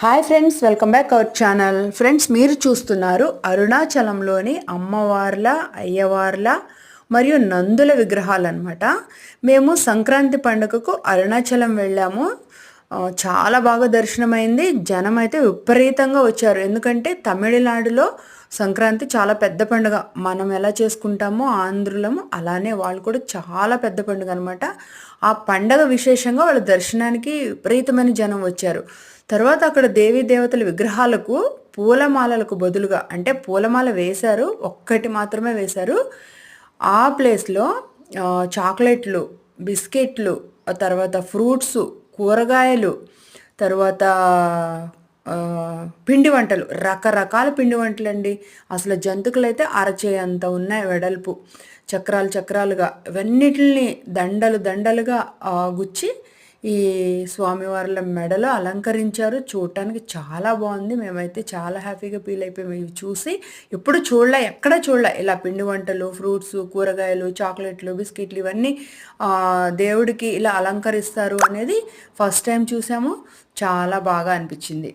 Hi friends, welcome back our channel. Friends, మీరు చూస్తున్నారు అరుణాచలంలోని అమ్మవార్ల, అయ్యవార్ల మరియు నందుల విగ్రహాలు అనమాట. మేము సంక్రాంతి పండుగకు అరుణాచలం వెళ్ళాము. చాలా బాగా దర్శనమైంది. జనం అయితే విపరీతంగా వచ్చారు. ఎందుకంటే తమిళనాడులో సంక్రాంతి చాలా పెద్ద పండుగ. మనం ఎలా చేసుకుంటామో ఆంధ్రులము అలానే వాళ్ళు కూడా చాలా పెద్ద పండుగ అనమాట. ఆ పండగ విశేషంగా వాళ్ళ దర్శనానికి విపరీతమైన జనం వచ్చారు. తర్వాత అక్కడ దేవీ దేవతల విగ్రహాలకు పూలమాలలకు బదులుగా, అంటే పూలమాల వేశారు, ఒక్కటి మాత్రమే వేశారు. ఆ ప్లేస్లో చాక్లెట్లు, బిస్కెట్లు, ఆ తర్వాత ఫ్రూట్స్, కూరగాయలు, తర్వాత పిండి వంటలు, రకరకాల పిండి వంటలండి. అసలు జంతుకులైతే అరచేయంత ఉన్నాయి వెడల్పు, చక్రాలు చక్రాలుగా ఇవన్నిటిని దండలు దండలుగా గుచ్చి ఈ స్వామివార్ల మెడలో అలంకరించారు. చూడటానికి చాలా బాగుంది. మేమైతే చాలా హ్యాపీగా ఫీల్ అయిపోయాము. ఇవి చూసి ఎప్పుడు చూడలే, ఎక్కడ చూడలే ఇలా పిండి వంటలు, ఫ్రూట్స్, కూరగాయలు, చాక్లెట్లు, బిస్కెట్లు ఇవన్నీ దేవుడికి ఇలా అలంకరిస్తారు అనేది ఫస్ట్ టైం చూసాము. చాలా బాగా అనిపించింది.